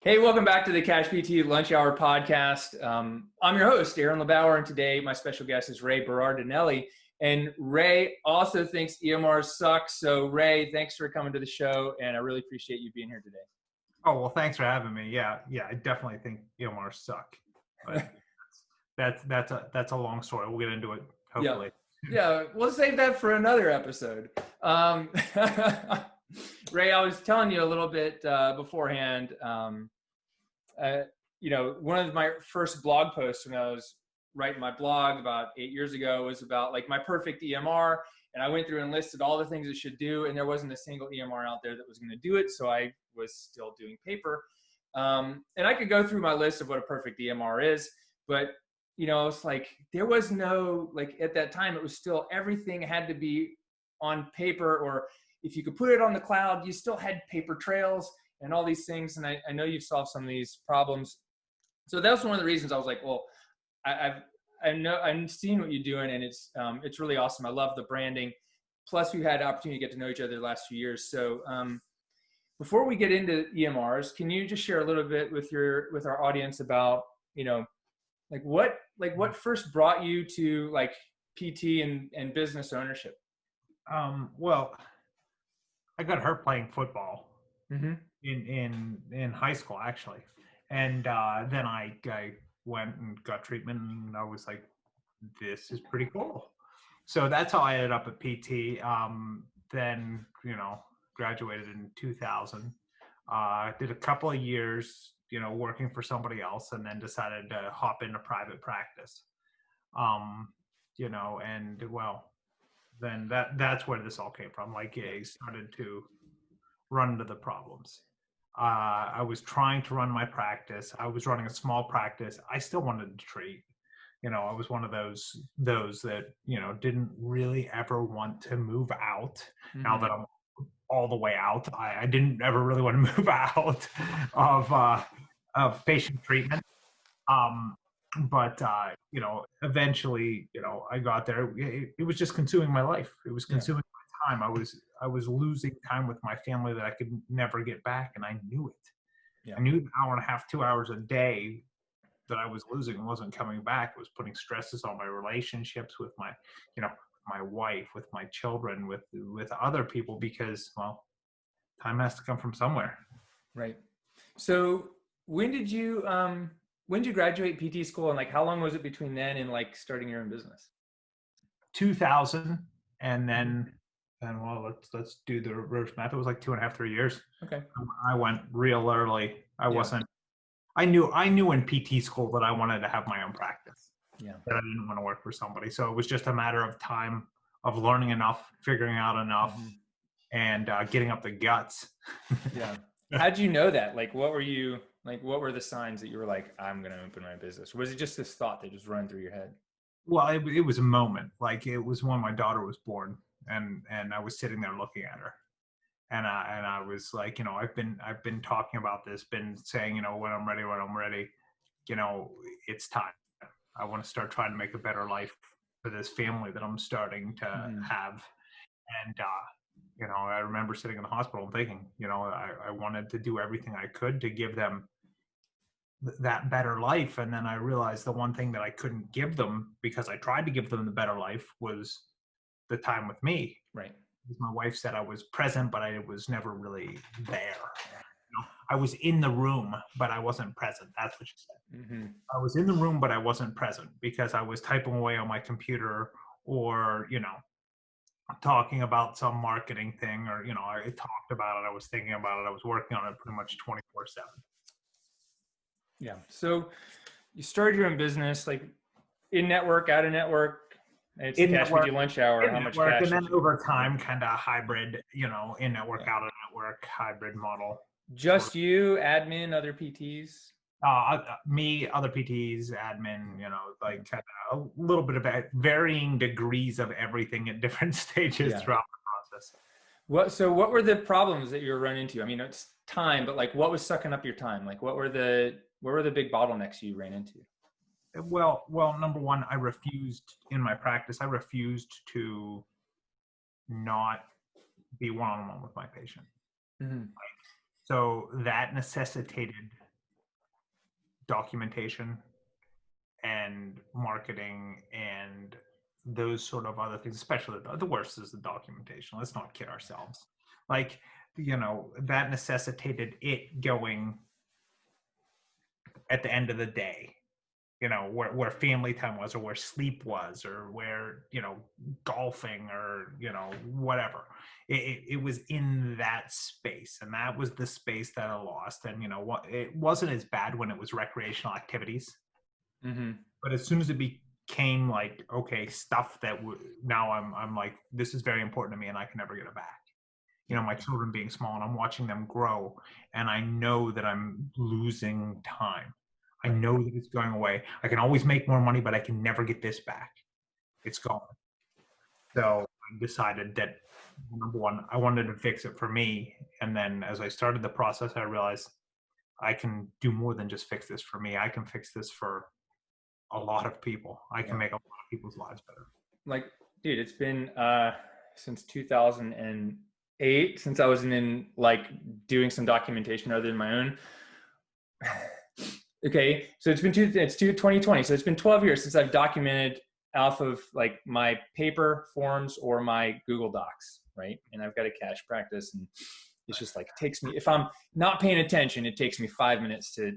Hey, welcome back to the Cash PT Lunch Hour podcast. I'm your host, Aaron LeBauer, and today my special guest is Ray Berardinelli. And Ray also thinks EMRs suck. So Ray, thanks for coming to the show, and I really appreciate you being here today. Oh, well, thanks for having me. Yeah, I definitely think EMRs suck. But that's a long story. We'll get into it, hopefully. Yeah, we'll save that for another episode. Ray, I was telling you a little bit beforehand. One of my first blog posts when I was writing my blog about 8 years ago was about like my perfect EMR. And I went through and listed all the things it should do. And there wasn't a single EMR out there that was going to do it. So I was still doing paper. And I could go through my list of what a perfect EMR is. But, it's like there was no, like at that time, it was still everything had to be on paper, or if you could put it on the cloud, you still had paper trails and all these things. And I know you've solved some of these problems. So that was one of the reasons I was like, well, I've seen what you're doing, and it's really awesome. I love the branding. Plus, we've had the opportunity to get to know each other the last few years. So before we get into EMRs, can you just share a little bit with our audience about, what first brought you to like PT and business ownership? Well, I got hurt playing football Mm-hmm. in high school, actually. And then I went and got treatment, and I was like, this is pretty cool. So that's how I ended up at PT. Then, graduated in 2000. Did a couple of years, working for somebody else, and then decided to hop into private practice. And well, then that's where this all came from. Like, I started to run into the problems. I was trying to run my practice. I was running a small practice. I still wanted to treat. I was one of those that, didn't really ever want to move out. Mm-hmm. Now that I'm all the way out, I didn't ever really want to move out of patient treatment. But eventually, I got there. It was just consuming my life. It was consuming my time. I was losing time with my family that I could never get back, and I knew it. Yeah. I knew the hour and a half, 2 hours a day that I was losing wasn't coming back. It was putting stresses on my relationships with my, my wife, with my children, with other people, because, well, time has to come from somewhere. Right. So when did you graduate PT school, and like how long was it between then and like starting your own business? 2000, and then well, let's do the reverse math. It was like 2.5, 3 years. Okay. I went real early. I knew in PT school that I wanted to have my own practice. Yeah. That I didn't want to work for somebody. So it was just a matter of time of learning enough, figuring out enough, mm-hmm. and getting up the guts. Yeah. How'd you know that? Like, what were the signs that you were like, I'm going to open my business? Or was it just this thought that just ran through your head? Well, it was a moment. Like, it was when my daughter was born, and I was sitting there looking at her. And I was like, I've been talking about this, been saying, when I'm ready, it's time. I want to start trying to make a better life for this family that I'm starting to have. And, I remember sitting in the hospital and thinking, I wanted to do everything I could to give them that better life. And then I realized the one thing that I couldn't give them, because I tried to give them the better life, was the time with me. Right. My wife said I was present, but I was never really there. I was in the room, but I wasn't present. That's what she said. Mm-hmm. I was in the room, but I wasn't present because I was typing away on my computer, or, talking about some marketing thing, or, I talked about it. I was thinking about it. I was working on it pretty much 24/7. Yeah. So you started your own business, like in network, out of network. It's a Cash PT lunch hour. How much cash? And then over time, kind of hybrid, in network, out of network, hybrid model. Just you, admin, other PTs? Me, other PTs, admin, like kind of a little bit of varying degrees of everything at different stages throughout the process. So what were the problems that you were running into? I mean, it's time, but like what was sucking up your time? Like what were the big bottlenecks you ran into? Well, number one, I refused to not be one-on-one with my patient. Mm-hmm. So that necessitated documentation and marketing and those sort of other things, especially the worst is the documentation. Let's not kid ourselves. Like, that necessitated it going at the end of the day, where family time was, or where sleep was, or where, golfing, or, whatever. It was in that space, and that was the space that I lost. And, it wasn't as bad when it was recreational activities. Mm-hmm. But as soon as it became like, okay, stuff that now I'm like, this is very important to me and I can never get it back. My children being small, and I'm watching them grow, and I know that I'm losing time. I know that it's going away. I can always make more money, but I can never get this back. It's gone. So I decided that, number one, I wanted to fix it for me. And then as I started the process, I realized I can do more than just fix this for me. I can fix this for a lot of people. I can make a lot of people's lives better. Like, dude, it's been since 2008 since I was in like doing some documentation other than my own. Okay, so it's 2020, so it's been 12 years since I've documented off of like my paper forms or my Google Docs, right? And I've got a cash practice, and it's just like, it takes me, if I'm not paying attention, it takes me 5 minutes to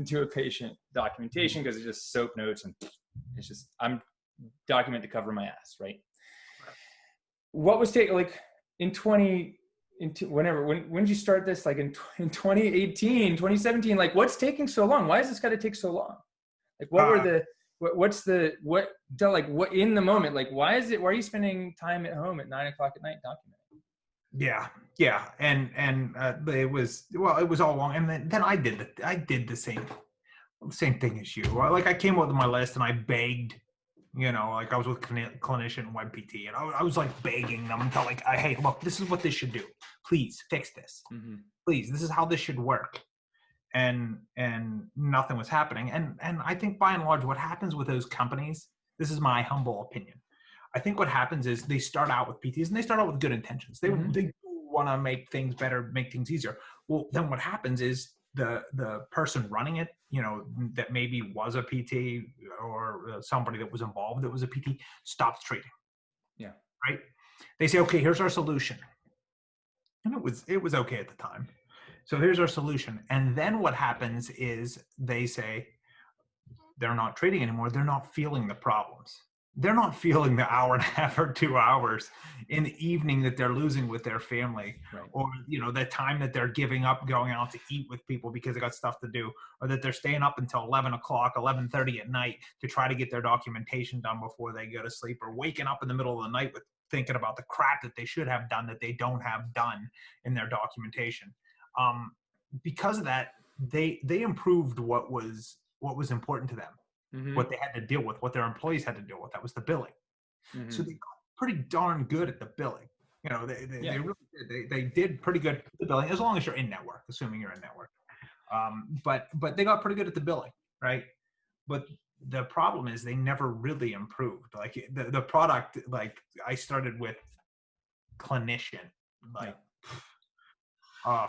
do a patient documentation, because it's just soap notes, and it's just, I'm document to cover my ass, right? What was taking, like, when did you start this? Like in 2018, 2017, like, what's taking so long? Why has this got to take so long? Like, what in the moment, like, why are you spending time at home at 9 o'clock at night documenting? Yeah. And it was all along. And then I did the same thing as you. Like, I came up with my list and I begged, like, I was with clinician and web PT, and I was like begging them to, like, hey, look, this is what this should do. Please fix this. Mm-hmm. Please, this is how this should work. And nothing was happening. And I think by and large, what happens with those companies, this is my humble opinion, I think what happens is they start out with PTs and they start out with good intentions. They want to make things better, make things easier. Well, then what happens is the person running it, that maybe was a PT or somebody that was involved that was a PT, stops treating. Yeah. Right? They say, okay, here's our solution. And it was okay at the time. So here's our solution. And then what happens is they say they're not treating anymore. They're not feeling the problems. They're not feeling the hour and a half or 2 hours in the evening that they're losing with their family, right? Or, the time that they're giving up going out to eat with people because they got stuff to do, or that they're staying up until 11 o'clock, 11:30 at night to try to get their documentation done before they go to sleep, or waking up in the middle of the night with thinking about the crap that they should have done that they don't have done in their documentation. Because of that, they improved what was important to them. Mm-hmm. What they had to deal with, what their employees had to deal with. That was the billing. Mm-hmm. So they got pretty darn good at the billing. They really did. They did pretty good at the billing, as long as you're in network, assuming you're in network. But they got pretty good at the billing, right? But the problem is they never really improved. Like, the product, like, I started with clinician, like,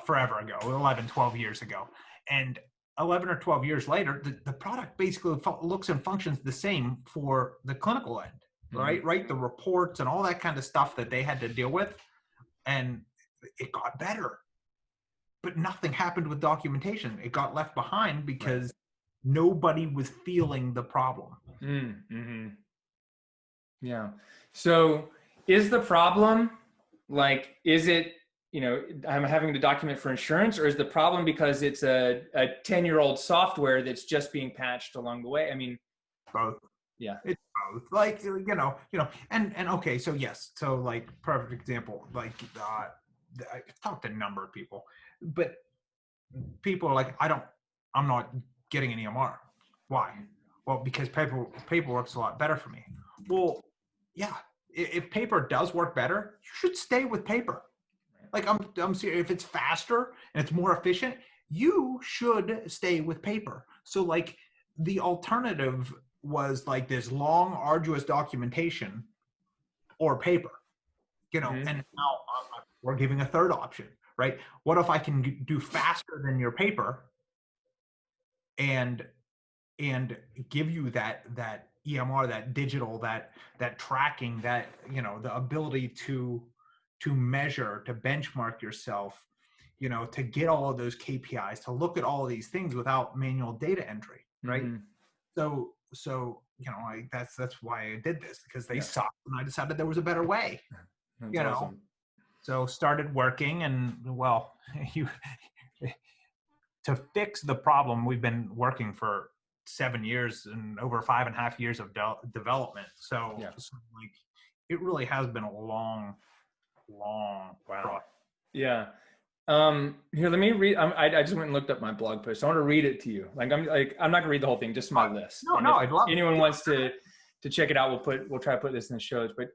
forever ago, 11, 12 years ago. And 11 or 12 years later, the product basically looks and functions the same for the clinical end, right? Mm-hmm. Right? The reports and all that kind of stuff that they had to deal with, and it got better. But nothing happened with documentation. It got left behind because nobody was feeling the problem. Mm-hmm. Yeah. So is the problem, like, is it, I'm having to document for insurance, or is the problem because it's a 10-year-old software that's just being patched along the way? I mean, both. Yeah. It's both. Like, and okay, so yes. So, like, perfect example, like, I talked to a number of people, but people are like, I'm not getting an EMR. Why? Well, because paper works a lot better for me. Well, yeah, if paper does work better, you should stay with paper. Like, I'm serious. If it's faster and it's more efficient, you should stay with paper. So, like, the alternative was like this long, arduous documentation or paper, mm-hmm. And now we're giving a third option, right? What if I can do faster than your paper and and give you that EMR, that digital, that tracking, that, you know, the ability to measure, to benchmark yourself, you know, to get all of those KPIs, to look at all of these things without manual data entry, right? Mm-hmm. So you know, that's why I did this, because they Yeah. sucked, and I decided there was a better way. That's You know, awesome. so started working, and well, you to fix the problem, we've been working for 7 years and over 5.5 years of development. So, Yeah. so like, it really has been a long process. Yeah. Here, let me read. I just went and looked up my blog post. I want to read it to you. I'm not gonna read the whole thing, just my list. No, And no, if I'd love anyone it. wants to check it out, we'll try to put this in the shows. But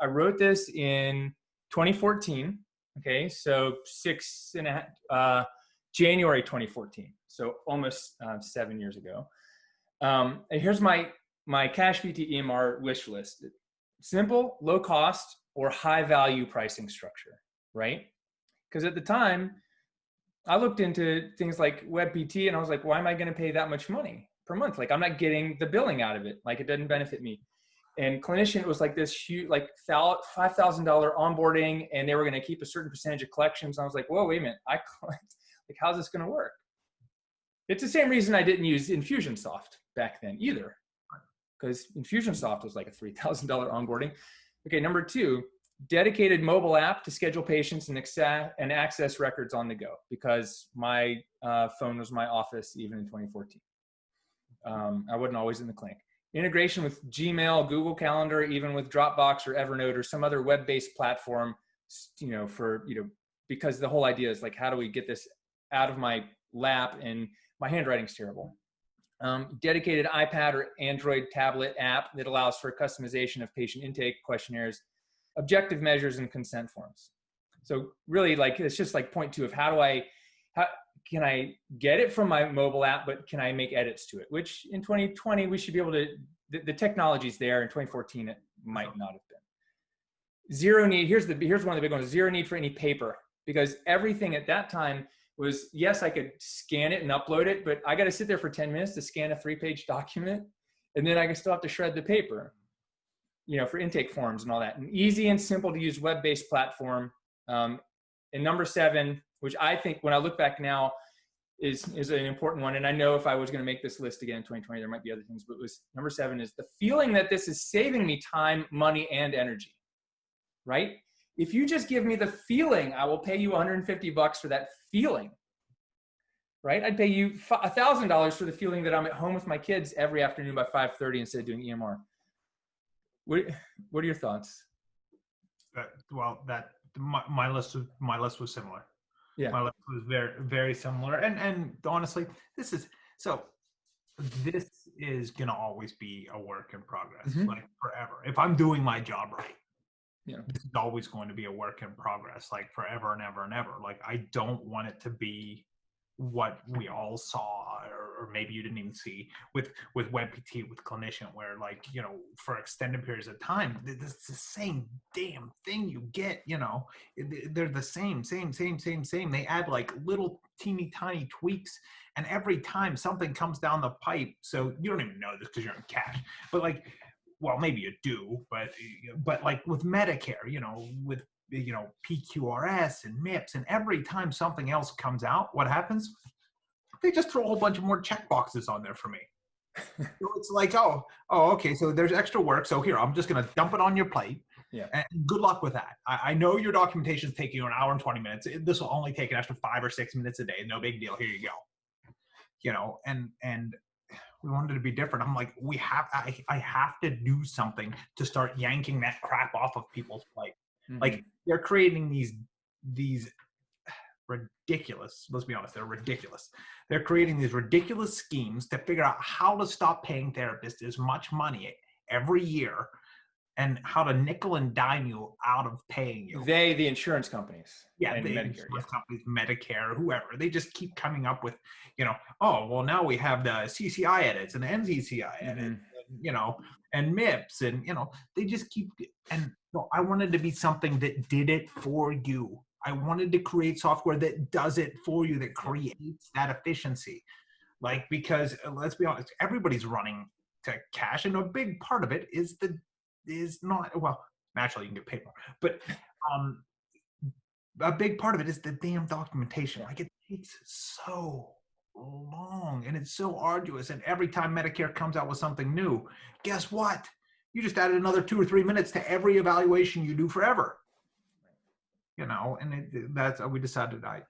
I wrote this in 2014. Okay, so January 2014. So almost 7 years ago. And here's my Cash PT EMR wish list: simple, low cost, or high value pricing structure. Right? Because at the time, I looked into things like WebPT and I was like, why am I going to pay that much money per month? Like, I'm not getting the billing out of it. Like, it doesn't benefit me. And Clinician was like this huge, like $5,000 onboarding, and they were going to keep a certain percentage of collections. And I was like, whoa, wait a minute. I collect, like, how's this going to work? It's the same reason I didn't use Infusionsoft back then either, because Infusionsoft was like a $3,000 onboarding. Okay, number two, dedicated mobile app to schedule patients and access records on the go, because my phone was my office even in 2014. I wasn't always in the clinic. Integration with Gmail, Google Calendar, even with Dropbox or Evernote or some other web-based platform, you know, because the whole idea is like, how do we get this out of my lap? And my handwriting's terrible. Dedicated iPad or Android tablet app that allows for customization of patient intake questionnaires, objective measures, and consent forms. So really, like, it's just like point two of how can I get it from my mobile app, but can I make edits to it? Which in 2020, we should be able to, the technology's there. In 2014, it might not have been. Zero need, here's one of the big ones, zero need for any paper, because everything at that time was, yes, I could scan it and upload it, but I got to sit there for 10 minutes to scan a 3-page document. And then I still have to shred the paper, you know, for intake forms and all that. An easy and simple to use web-based platform. And number 7, which I think when I look back now is an important one. And I know if I was going to make this list again in 2020, there might be other things, but it was number 7 is the feeling that this is saving me time, money, and energy, right? If you just give me the feeling, I will pay you $150 for that feeling, right? I'd pay you $1,000 for the feeling that I'm at home with my kids every afternoon by 5:30 instead of doing EMR. What are your thoughts? My list was similar. Yeah. My list was very, very similar. And honestly, this is gonna always be a work in progress, like forever. If I'm doing my job right, this is always going to be a work in progress, like forever and ever and ever. Like, I don't want it to be what we all saw, or maybe you didn't even see with WebPT, with Clinician, where, like, you know, for extended periods of time, it's the same damn thing you get, you know, they're the same. They add like little teeny tiny tweaks, and every time something comes down the pipe, so you don't even know this because you're in cash, but like, well, maybe you do, but like with Medicare, you know, with, you know, PQRS and MIPS, and every time something else comes out, what happens? They just throw a whole bunch of more check boxes on there for me. So it's like, oh, okay, so there's extra work, so here, I'm just going to dump it on your plate. Yeah. And good luck with that. I know your documentation is taking you an hour and 20 minutes. This will only take an extra 5 or 6 minutes a day. No big deal. Here you go. You know, and we wanted to be different. I'm like, I have to do something to start yanking that crap off of people's plate. Like, they're creating these ridiculous, let's be honest, they're ridiculous. They're creating these ridiculous schemes to figure out how to stop paying therapists as much money every year, and how to nickel and dime you out of paying you. The insurance companies. Yeah, the insurance companies, Medicare, whoever. They just keep coming up with, you know, oh, well, now we have the CCI edits and the NCCI edits, and, you know, and MIPS, and, you know, they just keep, and no, I wanted to be something that did it for you. I wanted to create software that does it for you, that creates that efficiency. Like, because let's be honest, everybody's running to cash, and a big part of it is not, well, naturally you can get paid more, but um, a big part of it is the damn documentation. Yeah. Like, it takes so long and it's so arduous. And every time Medicare comes out with something new, guess what? You just added another 2 or 3 minutes to every evaluation you do forever. You know, and that's, we decided, I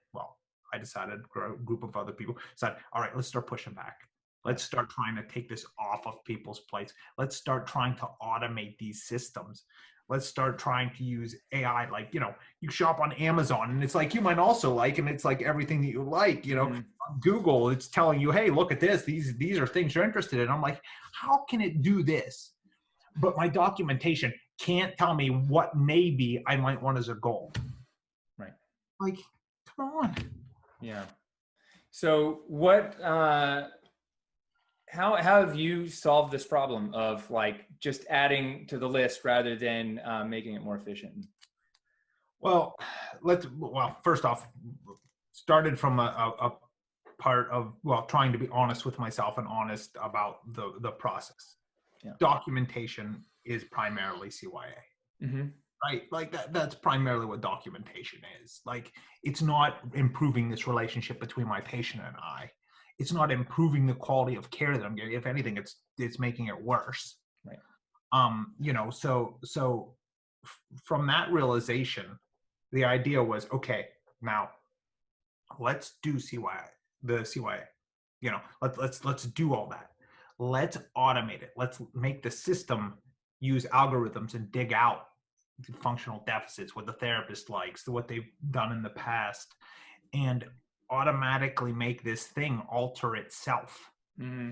decided, a group of other people said, all right, let's start pushing back. Let's start trying to take this off of people's plates. Let's start trying to automate these systems. Let's start trying to use AI. Like, you know, you shop on Amazon and it's like, you might also like, and it's like everything that you like, you know, on Google, it's telling you, hey, look at this. These are things you're interested in. I'm like, how can it do this? But my documentation can't tell me what maybe I might want as a goal. Right. Like, come on. Yeah. So what, how have you solved this problem of like just adding to the list rather than making it more efficient? Well, first off, started from a part of, trying to be honest with myself and honest about the process. Yeah. Documentation is primarily CYA. Mm-hmm. Right? Like that's primarily what documentation is. Like, it's not improving this relationship between my patient and I. It's not improving the quality of care that I'm getting. If anything, it's making it worse. Right. You know, so from that realization, the idea was, okay, now let's do the CYA. You know, let's do all that. Let's automate it. Let's make the system use algorithms and dig out functional deficits, what the therapist likes, what they've done in the past, and automatically make this thing alter itself. Mm-hmm.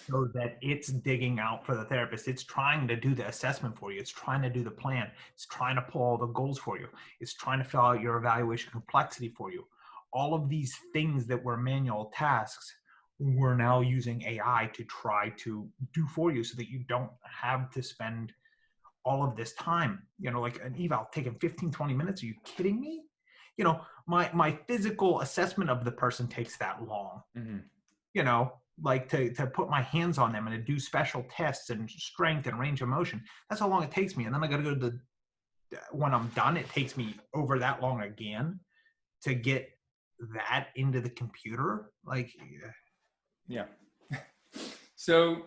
So that it's digging out for the therapist. It's trying to do the assessment for you. It's trying to do the plan. It's trying to pull all the goals for you. It's trying to fill out your evaluation complexity for you. All of these things that were manual tasks, we're now using AI to try to do for you so that you don't have to spend all of this time, you know, like an eval taking 15, 20 minutes. Are you kidding me? You know, my physical assessment of the person takes that long. Mm-hmm. You know, like to put my hands on them and to do special tests and strength and range of motion. That's how long it takes me. And then I got to go to when I'm done, it takes me over that long again to get that into the computer. Like, yeah. So,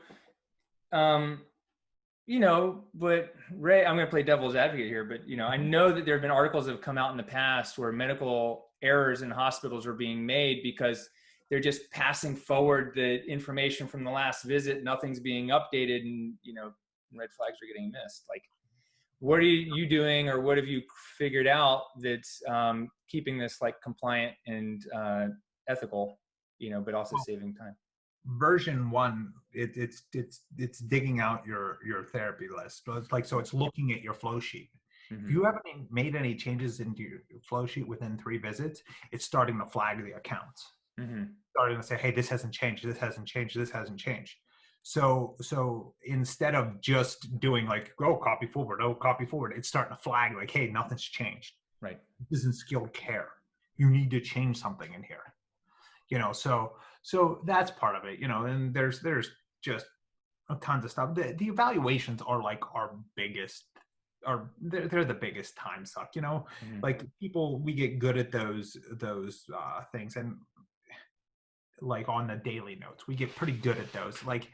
you know, but Ray, I'm going to play devil's advocate here, but, you know, I know that there have been articles that have come out in the past where medical errors in hospitals are being made because they're just passing forward the information from the last visit. Nothing's being updated and, you know, red flags are getting missed. Like, what are you doing, or what have you figured out that's keeping this like compliant and ethical, you know, but also saving time? Version 1, it's digging out your therapy list. So it's like, so it's looking at your flow sheet. Mm-hmm. If you haven't made any changes into your flow sheet within 3 visits, it's starting to flag the accounts. Mm-hmm. Starting to say, hey, this hasn't changed, this hasn't changed, this hasn't changed. So instead of just doing like, copy forward, it's starting to flag like, hey, nothing's changed. Right. This isn't skilled care. You need to change something in here. You know, so that's part of it, you know, and there's just tons of stuff. The evaluations are like our biggest, they're the biggest time suck, you know. Mm-hmm. Like, people, we get good at those things, and like on the daily notes, we get pretty good at those. Like,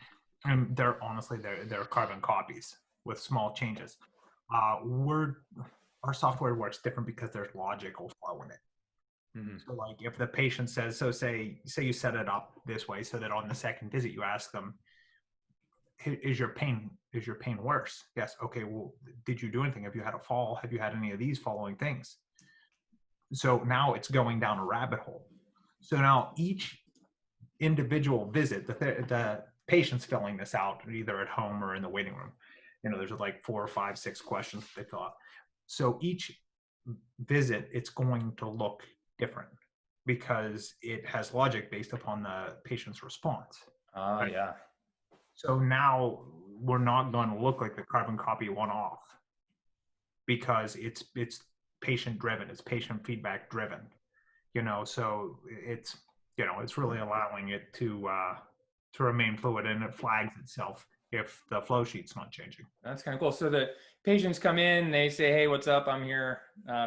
and they're carbon copies with small changes. Our software works different because there's logical flow in it. Mm-hmm. So like, if the patient says, so say you set it up this way so that on the second visit you ask them, is your pain worse? Yes. Okay. Well, did you do anything? Have you had a fall? Have you had any of these following things? So now it's going down a rabbit hole. So now each individual visit, the patient's filling this out either at home or in the waiting room. You know, there's like 4 or 5, 6 questions that they fill out. So each visit, it's going to look different because it has logic based upon the patient's response. Right? Yeah. So now we're not going to look like the carbon copy one-off because it's patient driven, it's patient feedback driven, you know. So it's it's really allowing it to remain fluid, and it flags itself if the flow sheet's not changing. That's kind of cool. So the patients come in, they say, "Hey, what's up? I'm here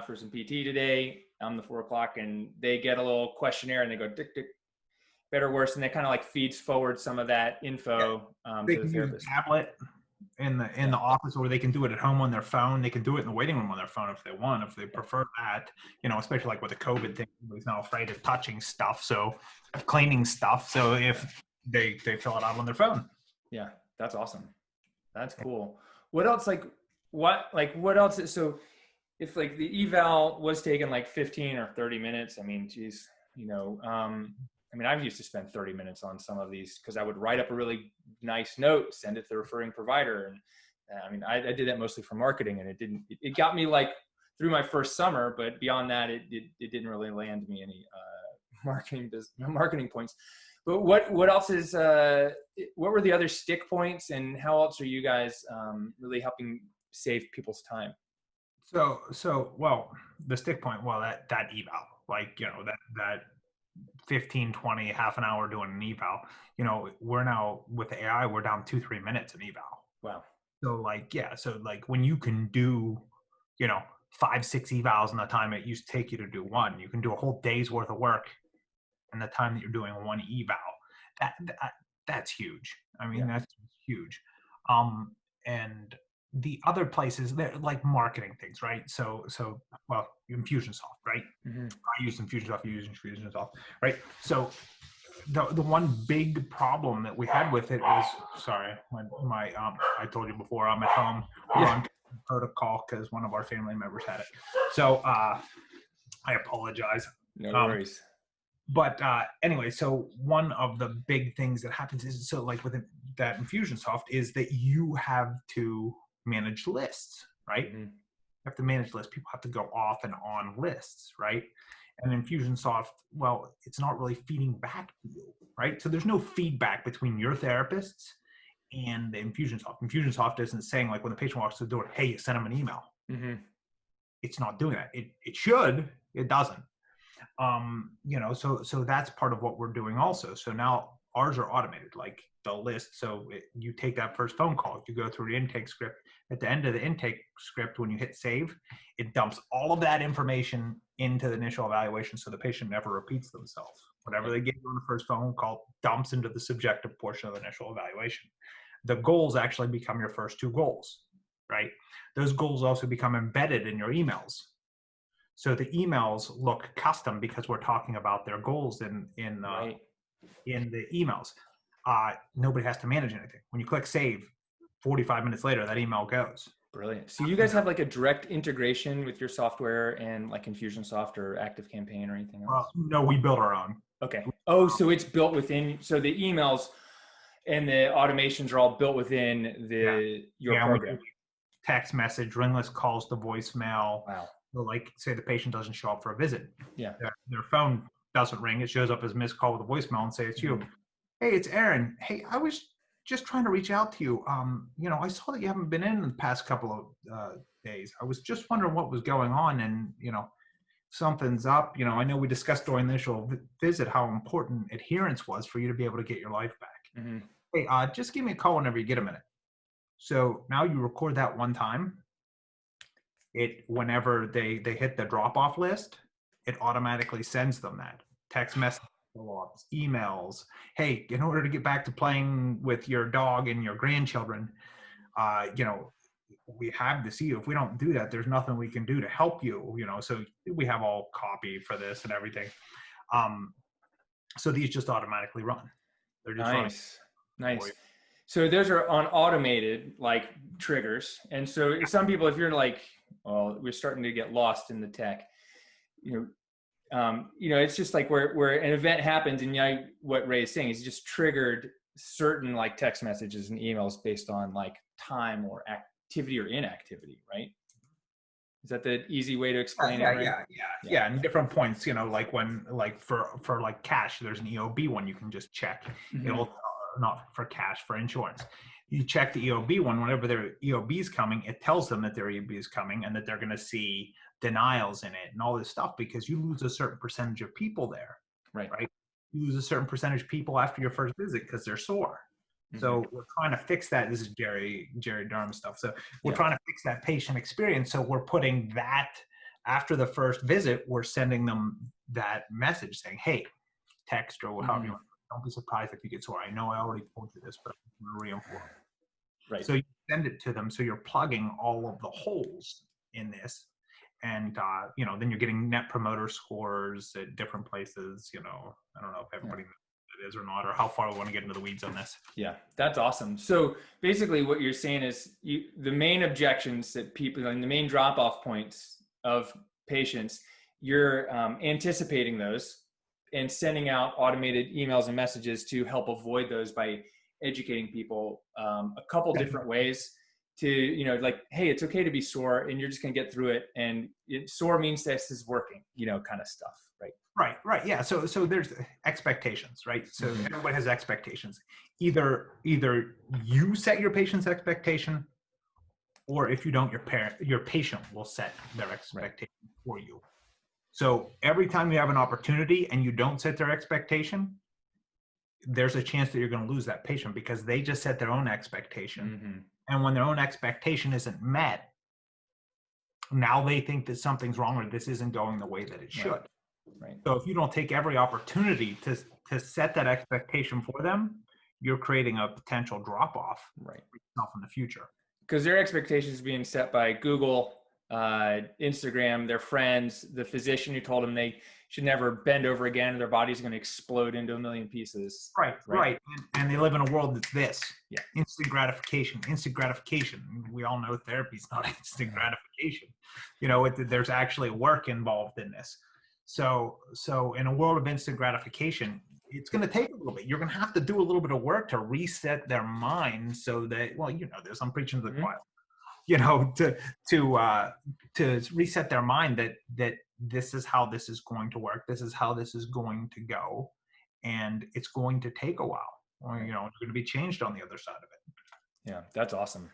for some PT today. I'm the 4 o'clock," and they get a little questionnaire, and they go, "Dick, dick, better, worse," and it kind of like feeds forward some of that info They to the can use therapist. a tablet in the office, or they can do it at home on their phone. They can do it in the waiting room on their phone if they want, if they prefer that. Especially like with the COVID thing, everybody's not afraid of touching stuff, so cleaning stuff. So if they fill it out on their phone. Yeah, that's awesome. That's cool. What else? What else? So if like the eval was taking like 15 or 30 minutes, I mean, geez, I've used to spend 30 minutes on some of these because I would write up a really nice note, send it to the referring provider. And I did that mostly for marketing, and it got me like through my first summer, but beyond that, it didn't really land me any marketing points. But what else is, what were the other stick points, and how else are you guys really helping save people's time? Well, the stick point, well, that eval, like, that 15, 20, half an hour doing an eval, we're now with AI, we're down 2-3 minutes in eval. Wow. So like when you can do, 5-6 evals in the time it used to take you to do one, you can do a whole day's worth of work in the time that you're doing one eval. That's huge. I mean, that's huge. And the other places, they're like marketing things, right? So well, Infusionsoft, right? Mm-hmm. I use Infusionsoft, you use Infusionsoft, right? So the one big problem that we had with it was, sorry, my I told you before, I'm at home, we're on protocol because one of our family members had it. So I apologize. No worries. But anyway, so one of the big things that happens is, so like with that Infusionsoft, is that you have to manage lists, right? Mm-hmm. You have to manage lists. People have to go off and on lists, right? And Infusionsoft, well, it's not really feeding back to you, right? So there's no feedback between your therapists and the Infusionsoft. Infusionsoft isn't saying, like, when the patient walks through the door, hey, you send them an email. Mm-hmm. It's not doing that. It should. It doesn't. So that's part of what we're doing also. So now ours are automated, like the list. So you take that first phone call, you go through the intake script. At the end of the intake script, when you hit save, it dumps all of that information into the initial evaluation, so the patient never repeats themselves. Whatever they get on the first phone call dumps into the subjective portion of the initial evaluation. The goals actually become your first 2 goals, right? Those goals also become embedded in your emails. So the emails look custom because we're talking about their goals in the emails. Nobody has to manage anything. When you click save, 45 minutes later, that email goes. Brilliant. So you guys have like a direct integration with your software and like Infusionsoft or ActiveCampaign or anything else? No, we build our own. Okay. Oh, so it's built within, so the emails and the automations are all built within your program. Text message, ringless calls to voicemail. Wow. So like, say the patient doesn't show up for a visit. Yeah. Their phone doesn't ring. It shows up as missed call with a voicemail and say it's you. Hey, it's Aaron. Hey, I was just trying to reach out to you. I saw that you haven't been in the past couple of days. I was just wondering what was going on, and something's up. I know we discussed during the initial visit how important adherence was for you to be able to get your life back. Mm-hmm. Hey, just give me a call whenever you get a minute. So now you record that one time. Whenever they hit the drop-off list, it automatically sends them that text message, follow-ups, emails. Hey, in order to get back to playing with your dog and your grandchildren, we have to see you. If we don't do that, there's nothing we can do to help you. So we have all copy for this and everything. So these just automatically run. They're just nice. So those are on automated like triggers. And so some people, if you're like, well, we're starting to get lost in the tech, it's just like where an event happens, and what Ray is saying is just triggered certain like text messages and emails based on like time or activity or inactivity, right? Is that the easy way to explain it? Right? Yeah. And different points, like when, like for like cash, there's an EOB one you can just check. Mm-hmm. It'll not for cash, for insurance. You check the EOB one, whenever their EOB is coming, it tells them that their EOB is coming and that they're going to see denials in it and all this stuff, because you lose a certain percentage of people there. Right. you lose a certain percentage of people after your first visit because they're sore. So we're trying to fix that. This is Jerry Durham stuff. So we're trying to fix that patient experience. So we're putting that after the first visit, we're sending them that message saying, hey, text or however you want. Don't be surprised if you get sore. I know I already told you this, but I'm going to reinforce. Right. So you send it to them. So you're plugging all of the holes in this. And, you know, then you're getting net promoter scores at different places. You know, I don't know if everybody knows what it is or not, or how far we want to get into the weeds on this. Yeah, that's awesome. So basically what you're saying is the main objections that people, and the main drop-off points of patients, you're anticipating those and sending out automated emails and messages to help avoid those by educating people a couple different ways to, you know, like, hey, it's okay to be sore and you're just going to get through it. And sore means this is working, you know, kind of stuff, right? Right. Yeah. So there's expectations, right? So everybody has expectations. Either you set your patient's expectation, or if you don't, your patient will set their expectation for you. So every time you have an opportunity and you don't set their expectation, there's a chance that you're going to lose that patient because they just set their own expectation. And when their own expectation isn't met, now they think that something's wrong or this isn't going the way that it should. Right. So if you don't take every opportunity to set that expectation for them, you're creating a potential drop-off for yourself in the future. Because their expectations being set by Google, Instagram, their friends, the physician who told them they should never bend over again and their body's going to explode into a million pieces. Right. And they live in a world that's this. Instant gratification. We all know therapy's not instant gratification. You know, there's actually work involved in this. So in a world of instant gratification, it's going to take a little bit. You're going to have to do a little bit of work to reset their mind so that, well, you know, there's I'm preaching to the choir. You know, to reset their mind that this is how this is going to work. This is how this is going to go, and it's going to take a while. Or, you know, it's going to be changed on the other side of it. Yeah, that's awesome.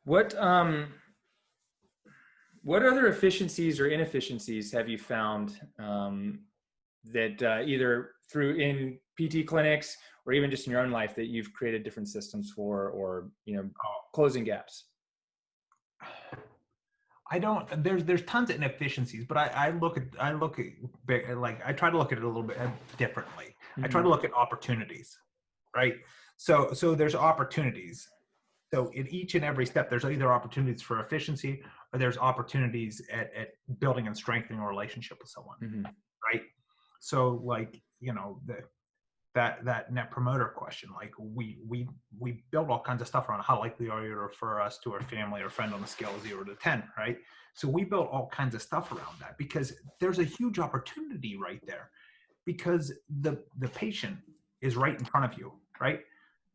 What other efficiencies or inefficiencies have you found that either through in PT clinics or even just in your own life that you've created different systems for, or, you know, closing gaps? I don't, there's tons of inefficiencies, but I try to look at it a little bit differently. I try to look at opportunities, right? So there's opportunities. So in each and every step, there's either opportunities for efficiency or there's opportunities at building and strengthening a relationship with someone, right? So like, you know, that net promoter question, like we build all kinds of stuff around how likely are you to refer us to our family or friend on the scale of 0 to 10, right? So we built all kinds of stuff around that because there's a huge opportunity right there because the patient is right in front of you, right?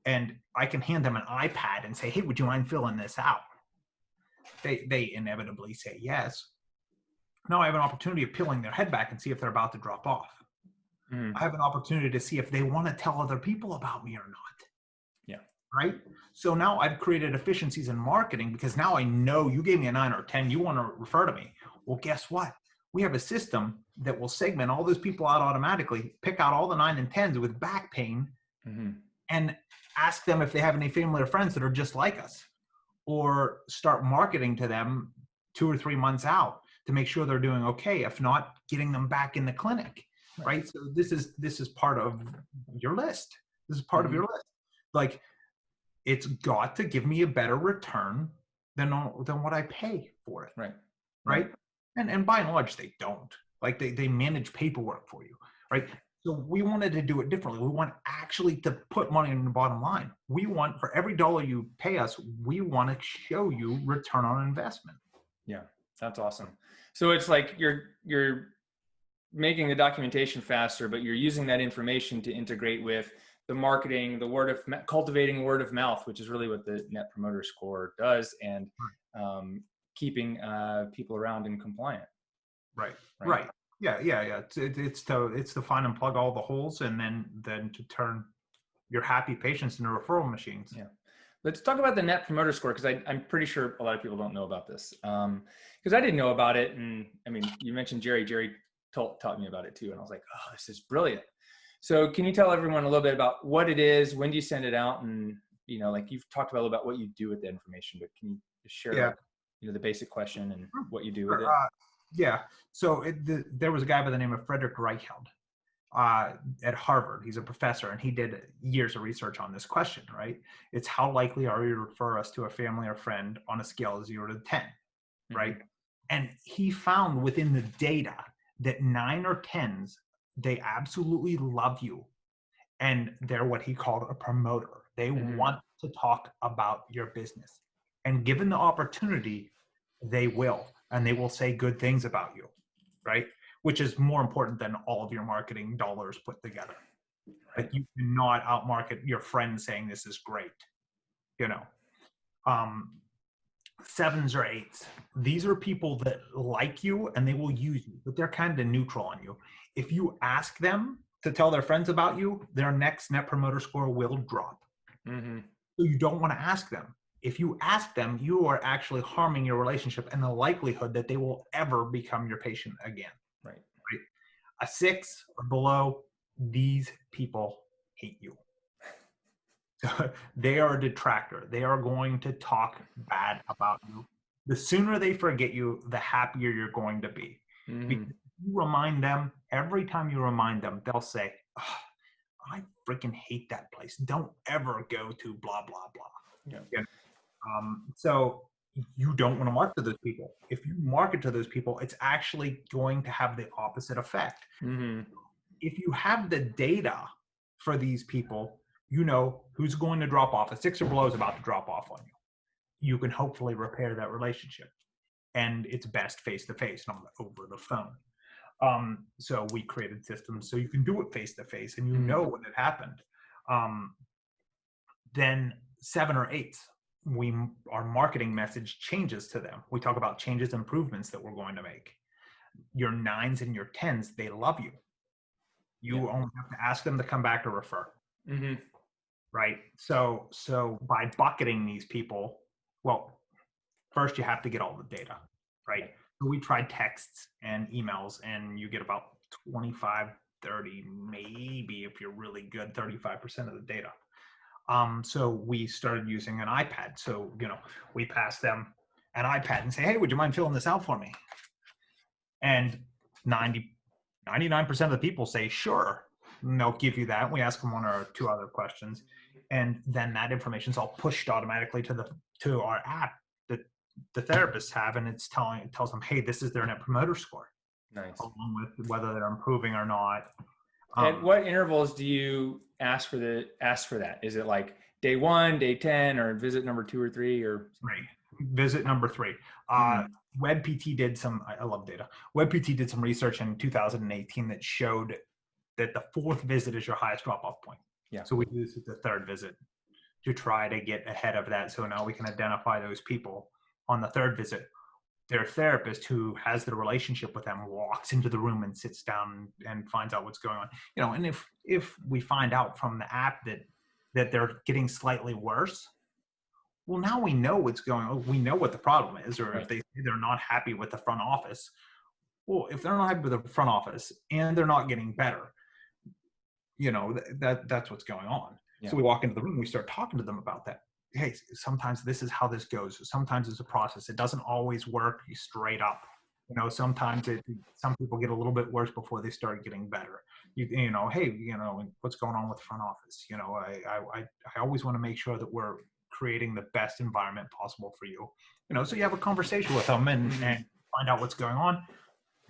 And I can hand them an iPad and say, hey, would you mind filling this out? They inevitably say yes. Now I have an opportunity of peeling their head back and see if they're about to drop off. I have an opportunity to see if they want to tell other people about me or not. Yeah. Right. So now I've created efficiencies in marketing because now I know you gave me a 9 or 10. You want to refer to me. Well, guess what? We have a system that will segment all those people out automatically, pick out all the 9 and 10s with back pain and ask them if they have any family or friends that are just like us, or start marketing to them 2 or 3 months out to make sure they're doing okay. If not, getting them back in the clinic. Right. So this is part of your list. This is part of your list. Like, it's got to give me a better return than what I pay for it. Right. And by and large, they don't. Like they manage paperwork for you. Right. So we wanted to do it differently. We want actually to put money in the bottom line. We want, for every dollar you pay us, we want to show you return on investment. Yeah, that's awesome. So it's like you're making the documentation faster, but you're using that information to integrate with the marketing, the cultivating word of mouth, which is really what the Net Promoter Score does, and keeping people around and compliant. Right. Yeah. It's to find and plug all the holes, and then to turn your happy patients into referral machines. Yeah. Let's talk about the Net Promoter Score, because I'm pretty sure a lot of people don't know about this. Because I didn't know about it, and I mean, you mentioned Jerry. Jerry taught me about it too, and I was like, oh, this is brilliant. So can you tell everyone a little bit about what it is, when do you send it out, and, like you've talked about a little about what you do with the information, but can you just share Yeah. the basic question and what you do with it? Yeah. So there was a guy by the name of Frederick Reichheld at Harvard. He's a professor, and he did years of research on this question, right? It's how likely are you to refer us to a family or friend on a scale of 0 to 10, right? Mm-hmm. And he found within the data that 9 or 10s, they absolutely love you. And they're what he called a promoter. They want to talk about your business. And given the opportunity, they will. And they will say good things about you, right? Which is more important than all of your marketing dollars put together. Right. Like, you cannot outmarket your friend saying this is great. 7s or 8s, these are people that like you and they will use you, but they're kind of neutral on you. If you ask them to tell their friends about you, their next net promoter score will drop. So you don't want to ask them. If you ask them, you are actually harming your relationship and the likelihood that they will ever become your patient again. Right. A 6 or below, these people hate you. They are a detractor. They are going to talk bad about you. The sooner they forget you, the happier you're going to be. Because you remind them, every time you remind them, they'll say, oh, I freaking hate that place. Don't ever go to blah, blah, blah. Yeah. So you don't want to market to those people. If you market to those people, it's actually going to have the opposite effect. If you have the data for these people, you know who's going to drop off. A 6 or below is about to drop off on you. You can hopefully repair that relationship. And it's best face-to-face, not over the phone. So we created systems so you can do it face-to-face and you know when it happened. Then 7 or 8s, our marketing message changes to them. We talk about changes, improvements that we're going to make. Your 9s and your 10s, they love you. You only have to ask them to come back to refer. Right? So by bucketing these people, well, first you have to get all the data, right? So we tried texts and emails, and you get about 25, 30, maybe if you're really good, 35% of the data. So we started using an iPad. So, we pass them an iPad and say, hey, would you mind filling this out for me? And 99% of the people say, sure. And they'll give you that. We ask them 1 or 2 other questions. And then that information is all pushed automatically to our app that the therapists have. And it tells them, hey, this is their net promoter score. Nice. Along with whether they're improving or not. At what intervals do you ask for that? Is it like day 1, day 10, or visit number 2 or 3, or? Right. Visit number 3. WebPT did some, I love data. WebPT did some research in 2018 that showed that the 4th visit is your highest drop-off point. Yeah. So we do this at the 3rd visit to try to get ahead of that. So now we can identify those people on the 3rd visit. Their therapist, who has the relationship with them, walks into the room and sits down and finds out what's going on. And if we find out from the app that they're getting slightly worse, well, now we know what's going on. We know what the problem is. Or if they say they're not happy with the front office, well, if they're not happy with the front office and they're not getting better, that's what's going on. Yeah. So we walk into the room, we start talking to them about that. Hey, sometimes this is how this goes. Sometimes it's a process. It doesn't always work straight up. Sometimes some people get a little bit worse before they start getting better. Hey, what's going on with the front office? I always want to make sure that we're creating the best environment possible for you. So you have a conversation with them and find out what's going on.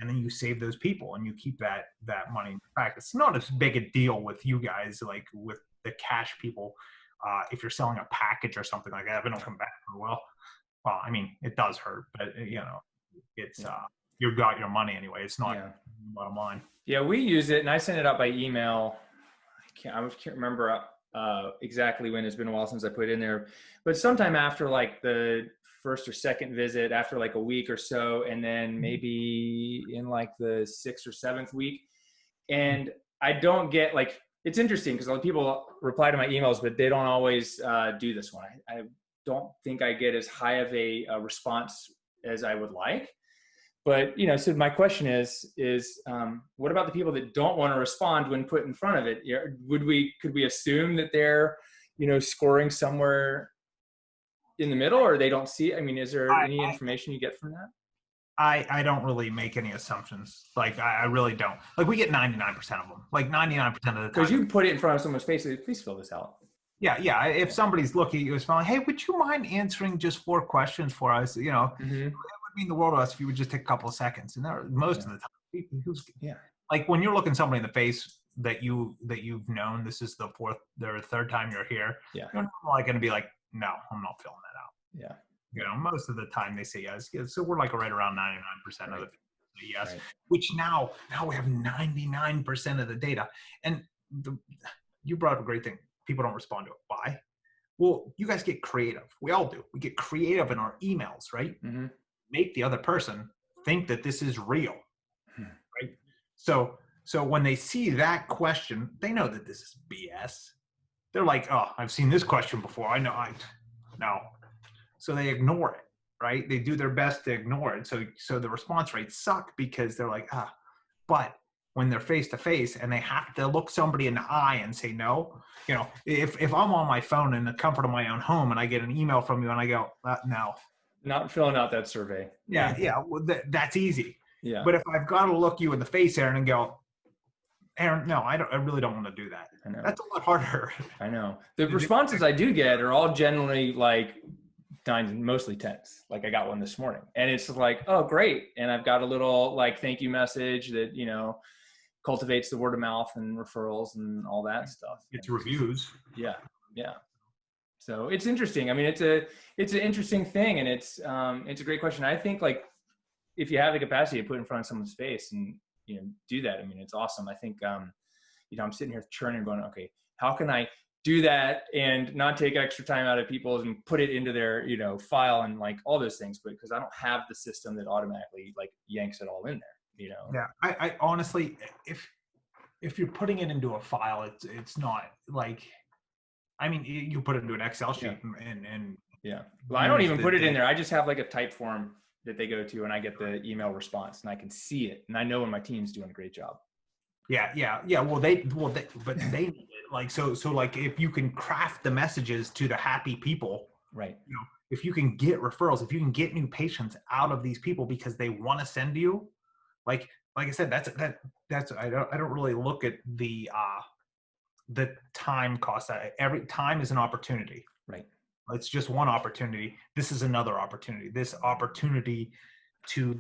And then you save those people and you keep that money in practice. It's not as big a deal with you guys, like with the cash people. If you're selling a package or something like that, if it don't come back for a while, I mean, it does hurt, but it's you got your money anyway. It's not bottom line. Yeah, we use it, and I send it out by email. I can't remember exactly when. It's been a while since I put it in there, but sometime after like the 1st or 2nd visit, after like a week or so, and then maybe in like the 6th or 7th week. And I don't get like, it's interesting because a lot of people reply to my emails, but they don't always do this one. I don't think I get as high of a response as I would like. But, so my question is, what about the people that don't want to respond when put in front of it? Could we assume that they're, scoring somewhere in the middle, or they don't see? I mean, is there any information you get from that? I don't really make any assumptions. Like, I really don't. Like, we get 99% of them. Like, 99% of the time. Because you put it in front of someone's face, please fill this out. Yeah. If somebody's looking at you and smiling, hey, would you mind answering just 4 questions for us? It would mean the world to us if you would just take a couple of seconds. And most of the time, like when you're looking somebody in the face that you've known, this is the 4th or 3rd time you're here. Yeah. You're not like going to be like, no, I'm not filling that out. Yeah. Most of the time they say yes. So we're like right around 99% of the yes, right. Which now we have 99% of the data. And you brought up a great thing. People don't respond to it. Why? Well, you guys get creative. We all do. We get creative in our emails, right? Mm-hmm. Make the other person think that this is real, right? So when they see that question, they know that this is BS. They're like, oh, I've seen this question before. I know. No. So they ignore it, right? They do their best to ignore it. So the response rates suck because they're like, but when they're face to face and they have to look somebody in the eye and say no, if I'm on my phone in the comfort of my own home and I get an email from you and I go, no. Not filling out that survey. Yeah. Well, that's easy. Yeah. But if I've got to look you in the face, Aaron, and go, Aaron, no, I really don't want to do that. I know. That's a lot harder. I know. The responses I do get are all generally like 9s, mostly 10s. Like I got one this morning and it's like, oh, great. And I've got a little like thank you message that, cultivates the word of mouth and referrals and all that stuff. It's reviews. Yeah. So it's interesting. I mean, it's an interesting thing, and it's a great question. I think like if you have the capacity to put in front of someone's face and do that, I mean, it's awesome. I think I'm sitting here churning, going, okay, how can I do that and not take extra time out of people's and put it into their file and like all those things, but because I don't have the system that automatically like yanks it all in there. Yeah, I honestly, if you're putting it into a file, it's not like, I mean, you put it into an Excel sheet and yeah. Well, I don't even put it in there. I just have like a type form that they go to and I get the email response and I can see it and I know when my team's doing a great job. Yeah. Well, they like, so like if you can craft the messages to the happy people, right? If you can get referrals, if you can get new patients out of these people because they want to send you, like I said, that's I don't really look at the time cost. Every time is an opportunity. Right. It's just one opportunity. This is another opportunity. This opportunity to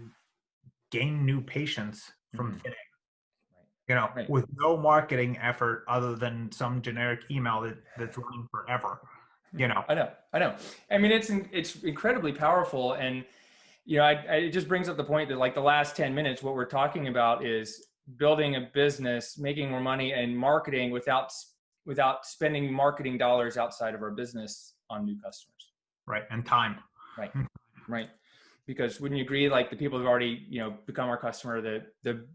gain new patients from fitting. Right. With no marketing effort other than some generic email that's running forever. I know. I mean, it's incredibly powerful, and it just brings up the point that like the last 10 minutes, what we're talking about is building a business, making more money, and marketing without spending marketing dollars outside of our business on new customers. Right, and time. Right. Because wouldn't you agree? Like the people who've already become our customer, the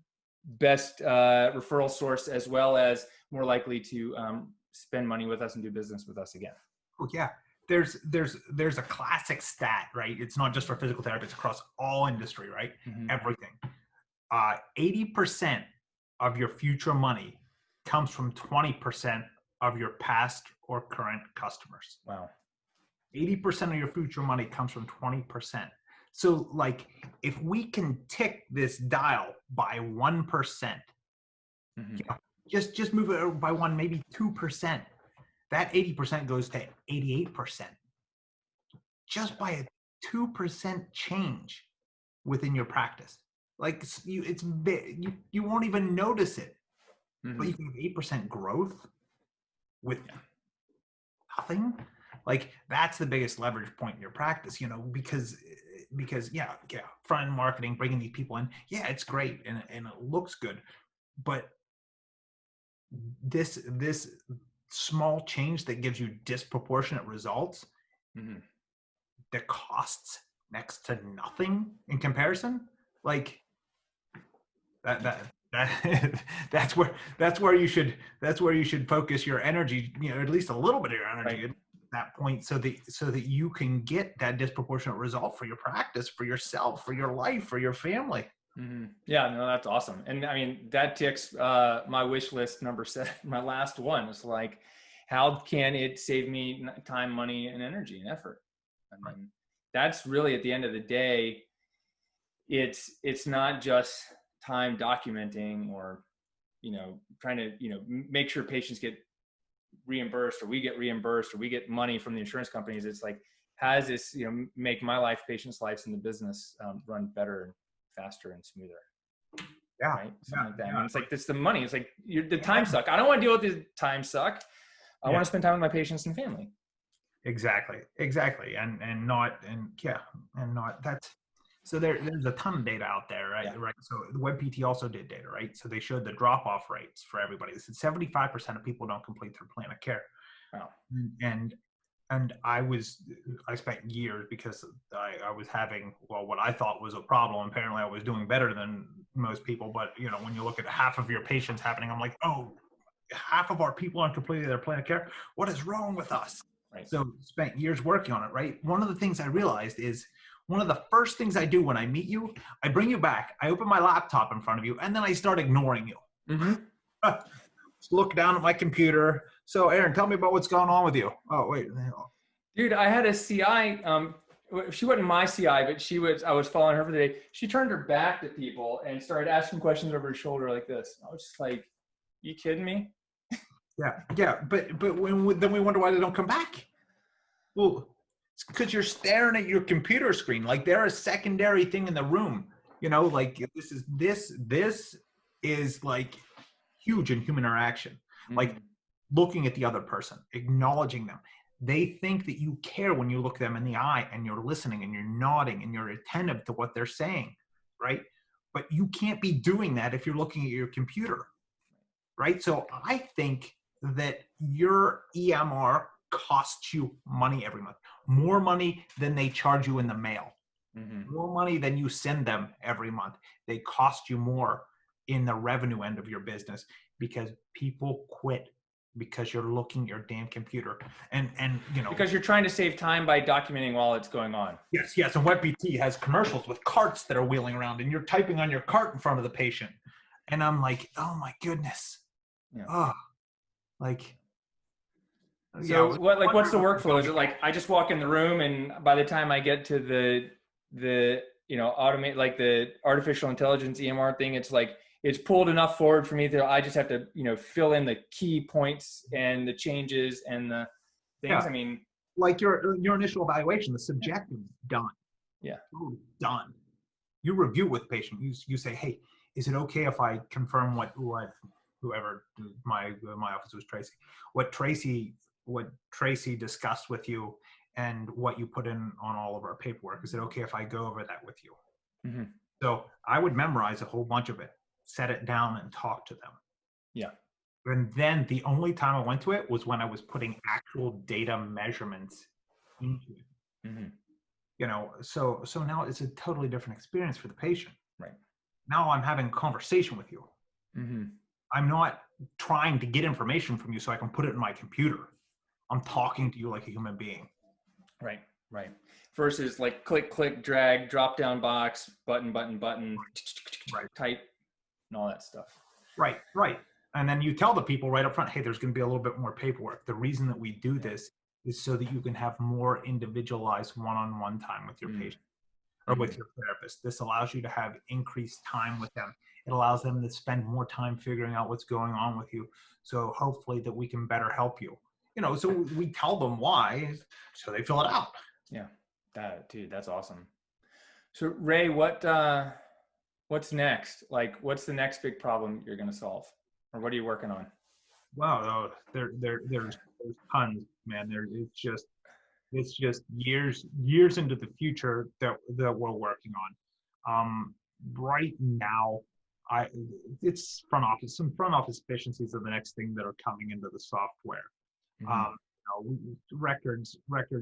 best referral source, as well as more likely to spend money with us and do business with us again. Oh yeah. There's a classic stat, right? It's not just for physical therapy, it's across all industry, right? Mm-hmm. Everything. 80% of your future money comes from 20% of your past or current customers. Wow. 80% of your future money comes from 20%. So like if we can tick this dial by 1%, just move it by 1, maybe 2%. That 80% goes to 88%. Just by a 2% change within your practice. Like it's big. You won't even notice it. But you can have 8% growth with nothing. Like that's the biggest leverage point in your practice, because front end marketing, bringing these people in, it's great and it looks good, but this small change that gives you disproportionate results, that costs next to nothing in comparison, like that's where you should focus your energy, at least a little bit of your energy. Right. that point so that you can get that disproportionate result for your practice, for yourself, for your life, for your family. Mm-hmm. Yeah, no, that's awesome. And I mean, that ticks my wish list number 7. My last one is like, how can it save me time, money, and energy and effort? I mean, that's really at the end of the day, it's not just time documenting or, trying to, make sure patients get reimbursed or we get reimbursed or we get money from the insurance companies. It's like, how does this, make my life, patients' lives in the business run better and faster and smoother? Yeah. Right. Something like that. Yeah. I mean, it's like, this, the money. It's like the time suck. I don't want to deal with the time suck. I want to spend time with my patients and family. Exactly. And that's, so there's a ton of data out there, right? Yeah. Right. So the WebPT also did data, right? So they showed the drop-off rates for everybody. They said 75% of people don't complete their plan of care. Wow. And I spent years because I was having, well, what I thought was a problem. Apparently I was doing better than most people. But, when you look at half of your patients happening, I'm like, oh, half of our people aren't completing their plan of care. What is wrong with us? Right. So spent years working on it, right? One of the things I realized is one of the first things I do when I meet you, I bring you back, I open my laptop in front of you, and then I start ignoring you. Mm-hmm. Just look down at my computer. So Aaron, tell me about what's going on with you. Oh, wait. Dude, I had a CI. She wasn't my CI, but I was following her for the day. She turned her back to people and started asking questions over her shoulder like this. I was just like, you kidding me? Yeah. But then we wonder why they don't come back. Well, it's because you're staring at your computer screen. Like they're a secondary thing in the room. Like this is like huge in human interaction. Mm-hmm. Like looking at the other person, acknowledging them. They think that you care when you look them in the eye and you're listening and you're nodding and you're attentive to what they're saying, right? But you can't be doing that if you're looking at your computer, right? So I think that your EMR costs you money every month, more money than they charge you in the mail, more money than you send them every month. They cost you more in the revenue end of your business because people quit because you're looking at your damn computer and because you're trying to save time by documenting while it's going on. Yes. And WebPT has commercials with carts that are wheeling around and you're typing on your cart in front of the patient. And I'm like, oh my goodness. Yeah. Oh, like, so what's the workflow? Is it like I just walk in the room and by the time I get to the automate, like the artificial intelligence EMR thing, it's like it's pulled enough forward for me that I just have to fill in the key points and the changes and the things. Yeah. I mean, like your initial evaluation, the subjective done. Yeah, done. You review with the patient. You say, hey, is it okay if I confirm what whoever my office was Tracy, what Tracy discussed with you and what you put in on all of our paperwork? Is it okay if I go over that with you? Mm-hmm. So I would memorize a whole bunch of it, set it down and talk to them. Yeah. And then the only time I went to it was when I was putting actual data measurements into it. Mm-hmm. So now it's a totally different experience for the patient. Right. Now I'm having a conversation with you. Mm-hmm. I'm not trying to get information from you so I can put it in my computer. I'm talking to you like a human being. Right. Versus like click, drag, drop down box, button, right. Type, and all that stuff. Right. And then you tell the people right up front, hey, there's going to be a little bit more paperwork. The reason that we do this is so that you can have more individualized one-on-one time with your patient or with your therapist. This allows you to have increased time with them. It allows them to spend more time figuring out what's going on with you. So hopefully that we can better help you. So we tell them why, so they fill it out. Yeah, dude, that's awesome. So Ray, what's next? Like, what's the next big problem you're going to solve? Or what are you working on? Wow, there's tons, man. It's just years into the future that we're working on. Right now, it's some front office efficiencies are the next thing that are coming into the software. Records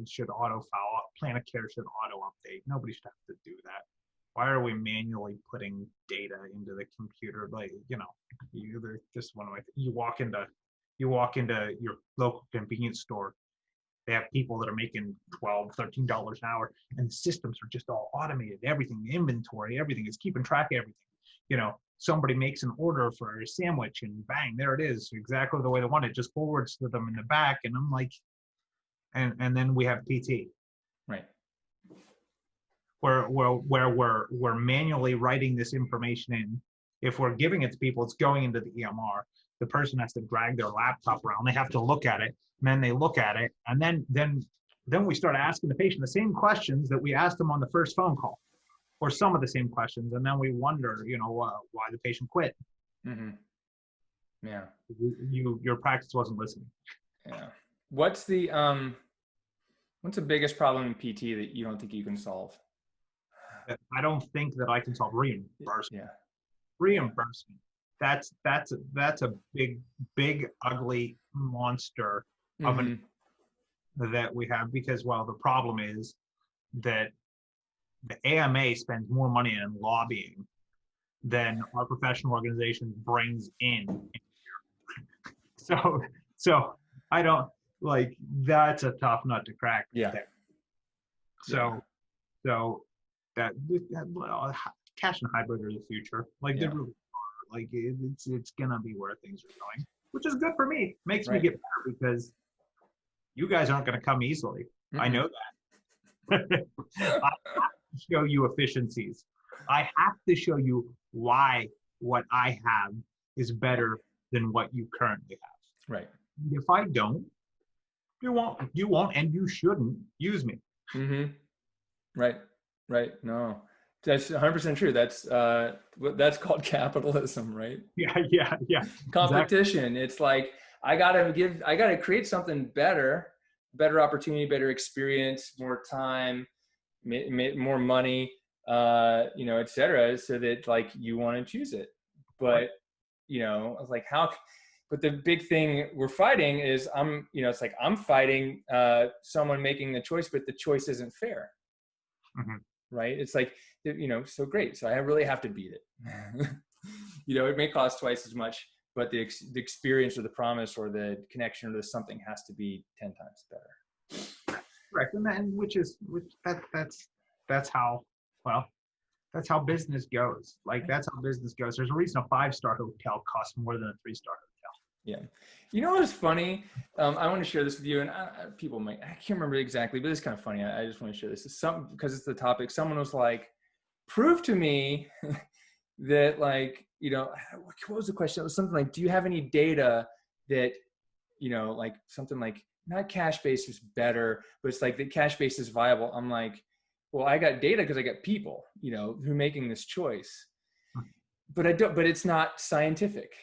should auto file, plan of care should auto update. Nobody should have to do that. Why are we manually putting data into the computer? Like, just one way. You walk into your local convenience store, They have people that are making $12, $13 an hour, and the systems are just all automated. Everything, the inventory, everything is keeping track of everything. You know, somebody makes an order for a sandwich and bang, there it is, exactly the way they want it, just forwards to them in the back. And I'm like, and then we have PT. Right. Where we're manually writing this information in. If we're giving it to people, it's going into the EMR. The person has to drag their laptop around. They have to look at it, and then they look at it, and then we start asking the patient the same questions that we asked them on the first phone call, or some of the same questions, and then we wonder, you know, why the patient quit. Mm-hmm. Yeah. Your practice wasn't listening. Yeah. What's the biggest problem in PT that you don't think you can solve? I don't think that I can solve reimbursement. Yeah. Reimbursement. That's a big ugly monster of an that we have, because, well, the problem is that the AMA spends more money in lobbying than our professional organization brings in. So I don't like, that's a tough nut to crack. Yeah. So that well, cash and hybrid are the future. Like they really are. Like it's gonna be where things are going, which is good for me. Makes me get better, because you guys aren't gonna come easily. I know that. I have to show you efficiencies. I have to show you why what I have is better than what you currently have. Right. If I don't, you won't, and you shouldn't use me. Mm-hmm. Right. No, that's 100% true. That's called capitalism, right? Yeah. Competition. Exactly. It's like, I gotta create something better opportunity, better experience, more time, more money, you know, et cetera, so that like you want to choose it. But, you know, I was like, but the big thing we're fighting is it's like I'm fighting someone making the choice, but the choice isn't fair. Mm-hmm. Right. It's like, you know, so great. So I really have to beat it. You know, it may cost twice as much, but the experience or the promise or the connection or the something has to be 10 times better. Right. And that's how business goes. Like, that's how business goes. There's a reason a 5-star hotel costs more than a 3-star hotel. Yeah. You know what's funny? I want to share this with you, and I can't remember exactly, but it's kind of funny. I just want to share this. Because it's the topic. Someone was like, prove to me that, like, you know, what was the question? It was something like, do you have any data that, you know, like something like, not cash-based is better, but it's like the cash-based is viable. I'm like, well, I got data because I got people, you know, who are making this choice, but it's not scientific.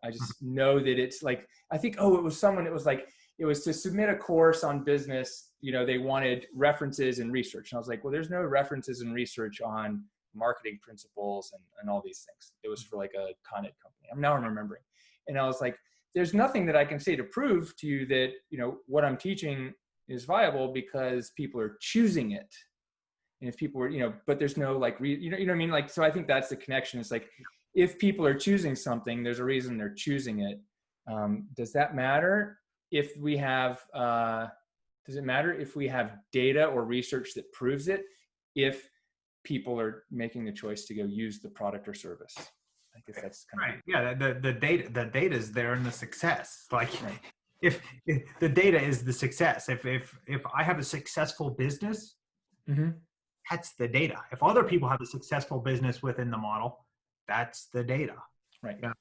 I just know that it's like, I think, it was to submit a course on business, you know, they wanted references and research. And I was like, well, there's no references and research on marketing principles and all these things. It was for like a content company. Now I'm remembering. And I was like, there's nothing that I can say to prove to you that, you know, what I'm teaching is viable, because people are choosing it. And if people were, you know, but there's no like, you know what I mean? Like, so I think that's the connection. It's like, if people are choosing something, there's a reason they're choosing it. Does that matter if we have, does it matter if we have data or research that proves it, if people are making the choice to go use the product or service? I guess that's kind of yeah. The data is there in the success. Like, if the data is the success, if I have a successful business, that's the data. If other people have a successful business within the model, that's the data. Right. You know,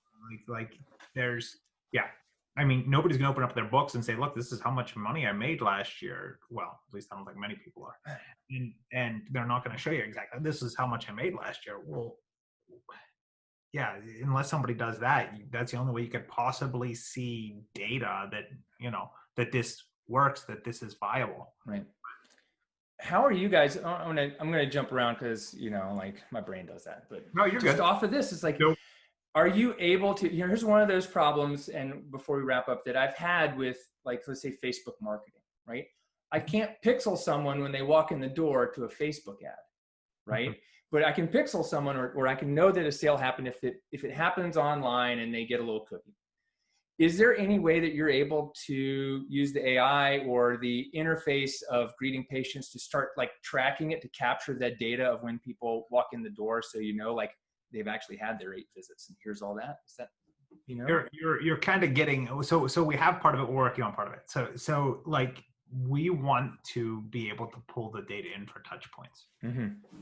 like there's, I mean, nobody's gonna open up their books and say, look, this is how much money I made last year. Well, at least I don't think many people are. And they're not gonna show you exactly, this is how much I made last year. Well, yeah, unless somebody does that, that's the only way you could possibly see data that, you know, that this works, that this is viable. Right. How are you guys? I'm gonna jump around because, you know, like my brain does that. But no, you're just good. Off of this, it's like, are you able to? You know, here's one of those problems. And before we wrap up, that I've had with, like, let's say Facebook marketing, right? I can't pixel someone when they walk in the door to a Facebook ad, right? But I can pixel someone, or I can know that a sale happened if it happens online and they get a little cookie. Is there any way that you're able to use the AI or the interface of greeting patients to start like tracking it to capture that data of when people walk in the door, so you know, like they've actually had their 8 visits and here's all that? Is that, you know? You're kind of getting, so we have part of it, we're working on part of it. So like we want to be able to pull the data in for touch points,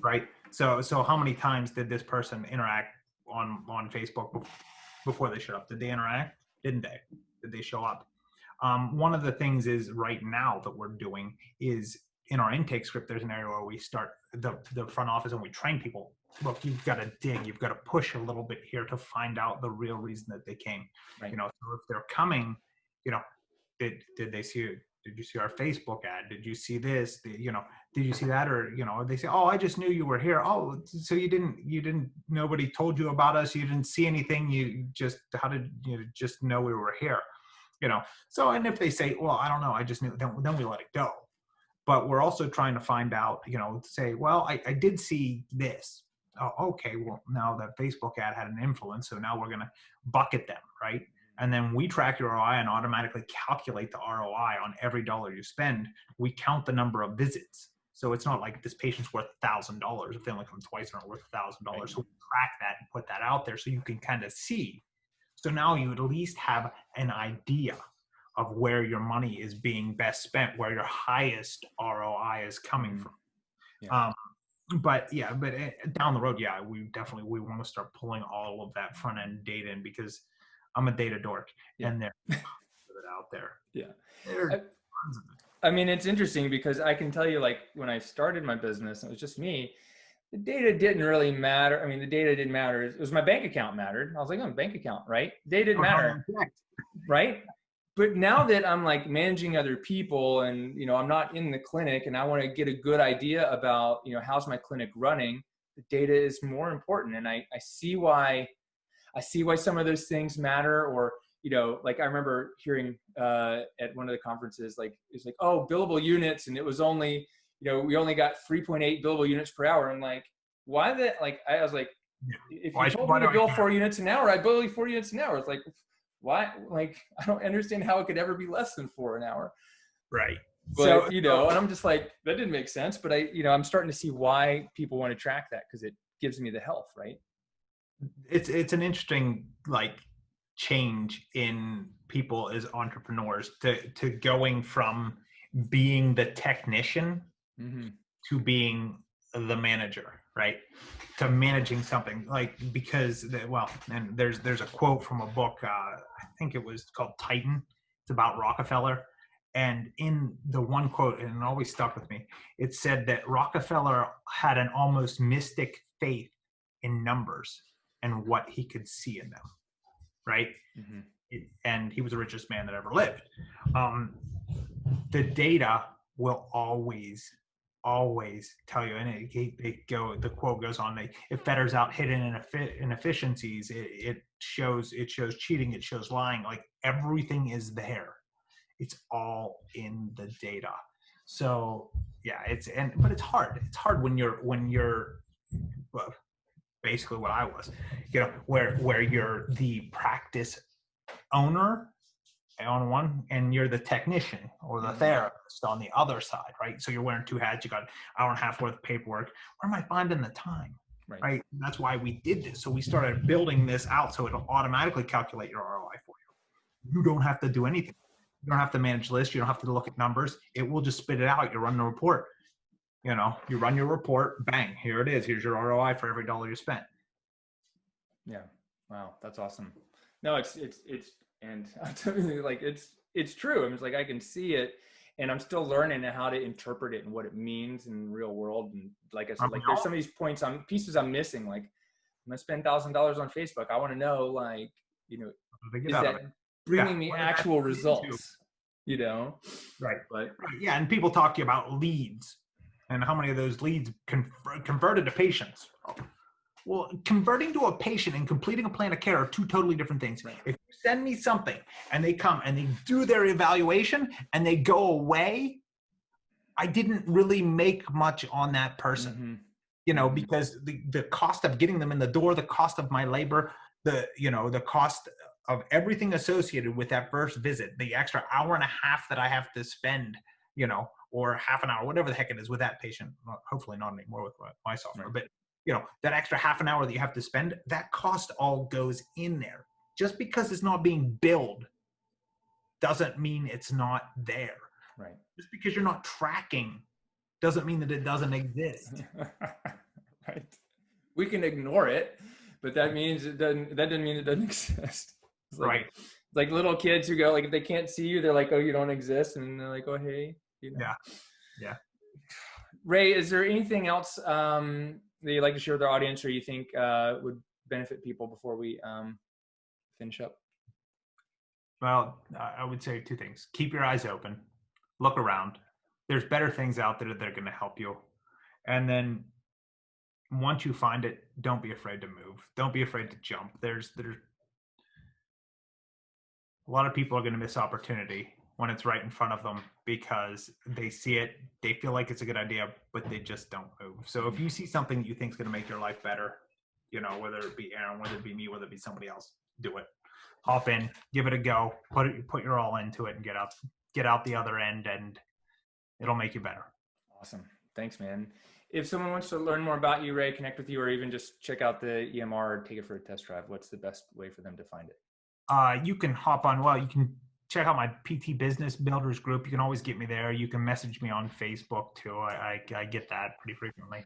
right? So how many times did this person interact on Facebook before they showed up? Did they interact? Didn't they? Did they show up? One of the things is right now that we're doing is in our intake script, there's an area where we start the front office and we train people. Look, you've got to dig, you've got to push a little bit here to find out the real reason that they came. Right. You know, so if they're coming, you know, did they see it? Did you see our Facebook ad? Did you see this? Did you see that? Or, you know, they say, oh, I just knew you were here. Oh, so you didn't, nobody told you about us. You didn't see anything. How did you just know we were here? You know? So, and if they say, well, I don't know, I just knew, then we let it go. But we're also trying to find out, you know, say, well, I did see this. Oh, okay. Well, now that Facebook ad had an influence. So now we're going to bucket them, right? And then we track your ROI and automatically calculate the ROI on every dollar you spend. We count the number of visits. So it's not like this patient's worth $1,000. If they only come twice, they're not worth $1,000. Right. So we track that and put that out there so you can kind of see. So now you at least have an idea of where your money is being best spent, where your highest ROI is coming from. Yeah. But down the road, we want to start pulling all of that front end data in, because I'm a data dork, and they're put it out there. Yeah. I mean, it's interesting because I can tell you, like, when I started my business, it was just me. The data didn't really matter. I mean, the data didn't matter. It was my bank account mattered. I was like, oh, bank account, right? Data didn't matter, right? But now that I'm like managing other people and, you know, I'm not in the clinic and I want to get a good idea about, you know, how's my clinic running, the data is more important. And I see why some of those things matter. Or, you know, like I remember hearing at one of the conferences, like, it's like, oh, billable units. And it was only, you know, we only got 3.8 billable units per hour. And like, why that? Like, I was like, if you told me to bill 4 units an hour, I'd bill you 4 units an hour. It's like, why? Like, I don't understand how it could ever be less than 4 an hour. Right. But, so, you know, and I'm just like, that didn't make sense. But I'm starting to see why people want to track that, because it gives me the health, right? It's an interesting, like, change in people as entrepreneurs to going from being the technician to being the manager, right? To managing something, like, because and there's a quote from a book, I think it was called Titan. It's about Rockefeller. And in the one quote, and it always stuck with me, it said that Rockefeller had an almost mystic faith in numbers and what he could see in them, right? And he was the richest man that ever lived. The data will always tell you, and the quote goes on, it fetters out hidden inefficiencies. It shows cheating, it shows lying. Like, everything is there. It's all in the data. So yeah, but it's hard. It's hard when you're well, basically what I was, you know, where you're the practice owner on one, and you're the technician or the therapist on the other side, right? So you're wearing 2 hats. You got an hour and a half worth of paperwork. Where am I finding the time? Right? And that's why we did this. So we started building this out so it'll automatically calculate your ROI for you. You don't have to do anything. You don't have to manage lists. You don't have to look at numbers. It will just spit it out. You run the report. You know, you run your report, bang, here it is. Here's your ROI for every dollar you spent. Yeah. Wow. That's awesome. No, it's and I'm telling you, like, it's true. I mean, it's like, I can see it, and I'm still learning how to interpret it and what it means in the real world. And like I said, like, there's some of these pieces I'm missing. Like, I'm gonna spend $1,000 on Facebook. I want to know, like, you know, is that bringing me actual results? You know, right? Yeah, and people talk to you about leads and how many of those leads converted to patients. Well, converting to a patient and completing a plan of care are 2 totally different things. Right. If you send me something and they come and they do their evaluation and they go away, I didn't really make much on that person, you know, because the cost of getting them in the door, the cost of my labor, the cost of everything associated with that first visit, the extra hour and a half that I have to spend, you know, or half an hour, whatever the heck it is with that patient, well, hopefully not anymore with my software, Right. but you know, that extra half an hour that you have to spend, that cost all goes in there. Just because it's not being billed doesn't mean it's not there. Right. Just because you're not tracking doesn't mean that it doesn't exist. Right. We can ignore it, but that means it doesn't. That doesn't mean it doesn't exist. It's like, Right. Like little kids who go, like, if they can't see you, they're like, "Oh, you don't exist," and they're like, "Oh, hey." You know? Yeah. Yeah. Ray, is there anything else that you'd like to share with our audience, or you think would benefit people before we finish up? Well, I would say two things. Keep your eyes open. Look around. There's better things out there that are going to help you. And then once you find it, don't be afraid to move. Don't be afraid to jump. There's a lot of people are going to miss opportunity when it's right in front of them because they see it, they feel like it's a good idea, but they just don't move. So if you see something that you think is going to make your life better, you know, whether it be Aaron, whether it be me, whether it be somebody else, do it. Hop in, give it a go, put your all into it, and get out the other end, and it'll make you better. Awesome. Thanks, man. If someone wants to learn more about you, Ray, connect with you, or even just check out the EMR or take it for a test drive, what's the best way for them to find it? You can hop on. Well, you can check out my PT Business Builders group. You can always get me there. You can message me on Facebook too. I get that pretty frequently.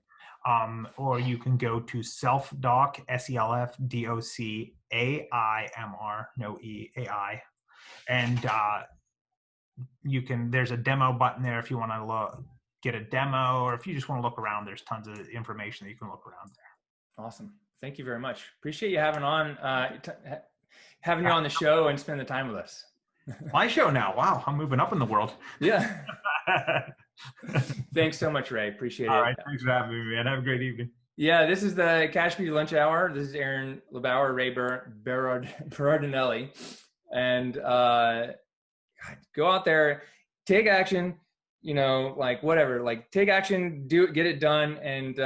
Or you can go to selfdoc, SELFDOCAIMR, no E, AI. And there's a demo button there if you want to get a demo, or if you just want to look around, there's tons of information that you can look around there. Awesome. Thank you very much. Appreciate you having you on the show and spend the time with us. My show now. Wow. I'm moving up in the world. Yeah. Thanks so much, Ray. Appreciate it. All right. Thanks for having me, man. Have a great evening. Yeah, this is the Cash Beauty Lunch Hour. This is Aaron LeBauer, Ray Berardinelli. And go out there, take action, you know, like whatever, like take action, do it, get it done, and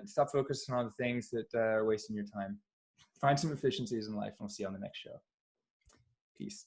stop focusing on the things that are wasting your time. Find some efficiencies in life, and we'll see you on the next show. Peace.